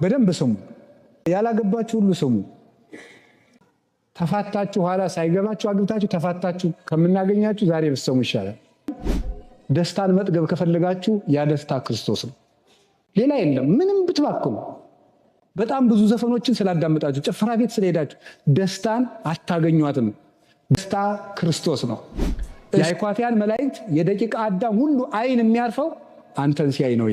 በደንብ ስሙ። ያላገባችሁ ሁሉ ስሙ። ተፋታችሁ ኋላ ሳይገባችሁ አግብታችሁ ተፋታችሁ ከምናገኛችሁ ዛሬ ብትሰሙ ይሻላል። ደስታን መጥገብ ከፈለጋችሁ ያ ደስታ ክርስቶስ ነው፣ ሌላ የለም። ምንም ብትባክኑ በጣም ብዙ ዘፈኖችን ስላዳመጣችሁ ጭፈራ ቤት ስለሄዳችሁ ደስታን አታገኟትም። ደስታ ክርስቶስ ነው። የአይኳቲያን መላእክት የደቂቀ አዳም ሁሉ አይን የሚያርፈው አንተን ሲያይ ነው።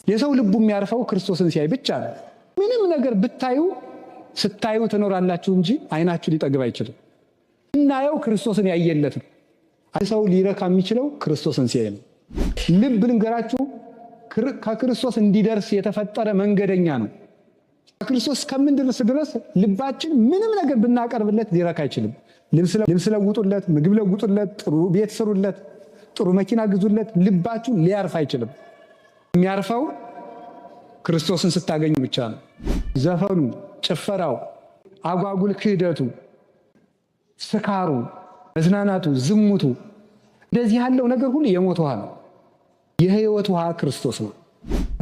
የሰው ልቡ የሚያርፈው ክርስቶስን ሲያይ ብቻ ነው። ምንም ነገር ብታዩ ስታዩ ትኖራላችሁ እንጂ አይናችሁ ሊጠግብ አይችልም። እናየው ክርስቶስን ያየለት ነው። ሰው ሊረካ የሚችለው ክርስቶስን ሲያይ ነው። ልብ ልንገራችሁ፣ ከክርስቶስ እንዲደርስ የተፈጠረ መንገደኛ ነው። ከክርስቶስ እስከምንደርስ ድረስ ልባችን ምንም ነገር ብናቀርብለት ሊረካ አይችልም። ልብስ ለውጡለት፣ ምግብ ለውጡለት፣ ጥሩ ቤት ስሩለት፣ ጥሩ መኪና ግዙለት፣ ልባችሁ ሊያርፍ አይችልም። የሚያርፈው ክርስቶስን ስታገኙ ብቻ ነው። ዘፈኑ፣ ጭፈራው፣ አጓጉል ክህደቱ፣ ስካሩ፣ መዝናናቱ፣ ዝሙቱ፣ እንደዚህ ያለው ነገር ሁሉ የሞት ውሃ ነው። የህይወት ውሃ ክርስቶስ ነው።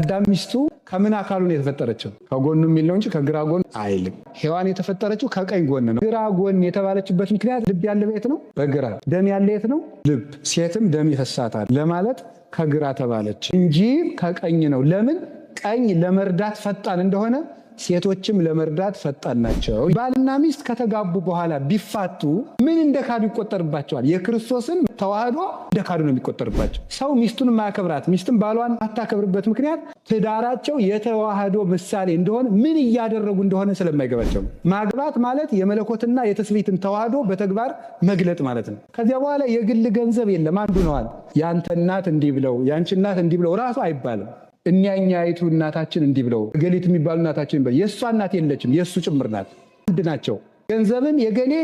አዳም ሚስቱ ከምን አካሉ ነው የተፈጠረችው? ከጎኑ የሚል ነው እንጂ ከግራ ጎን አይልም። ሔዋን የተፈጠረችው ከቀኝ ጎን ነው። ግራ ጎን የተባለችበት ምክንያት ልብ ያለ የት ነው? በግራ። ደም ያለ የት ነው? ልብ። ሴትም ደም ይፈሳታል ለማለት ከግራ ተባለች እንጂ ከቀኝ ነው። ለምን? ቀኝ ለመርዳት ፈጣን እንደሆነ ሴቶችም ለመርዳት ፈጣን ናቸው። ባልና ሚስት ከተጋቡ በኋላ ቢፋቱ ምን እንደካዱ ይቆጠርባቸዋል? የክርስቶስን ተዋህዶ እንደካዱ ነው የሚቆጠርባቸው። ሰው ሚስቱን ማያከብራት፣ ሚስትም ባሏን ማታከብርበት ምክንያት ትዳራቸው የተዋህዶ ምሳሌ እንደሆነ ምን እያደረጉ እንደሆነ ስለማይገባቸው ነው። ማግባት ማለት የመለኮትና የትስብእትን ተዋህዶ በተግባር መግለጥ ማለት ነው። ከዚያ በኋላ የግል ገንዘብ የለም። አንዱ ነዋል። ያንተ እናት እንዲህ ብለው፣ ያንቺ እናት እንዲህ ብለው ራሱ አይባልም። እኛኛይቱ እናታችን እንዲህ ብለው፣ ገሊት የሚባሉ እናታችን ብለው፣ የእሷ እናት የለችም፣ የእሱ ጭምር ናት። አንድ ናቸው። ገንዘብም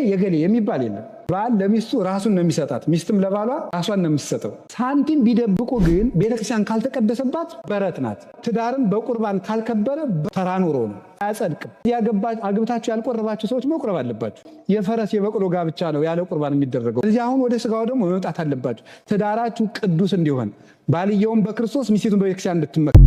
የገሌ የሚባል የለም። ባል ለሚስቱ ራሱን ነው የሚሰጣት፣ ሚስትም ለባሏ ራሷን ነው የሚሰጠው። ሳንቲም ቢደብቁ ግን ቤተክርስቲያን ካልተቀደሰባት በረት ናት። ትዳርም በቁርባን ካልከበረ ተራ ኑሮ ነው፣ አያጸድቅም። አግብታችሁ ያልቆረባችሁ ሰዎች መቁረብ አለባችሁ። የፈረስ የበቅሎ ጋብቻ ነው ያለ ቁርባን የሚደረገው። እዚህ አሁን ወደ ስጋው ደግሞ መምጣት አለባችሁ። ትዳራችሁ ቅዱስ እንዲሆን ባልየውም በክርስቶስ ሚስቱን በቤተክርስቲያን እንድትመካ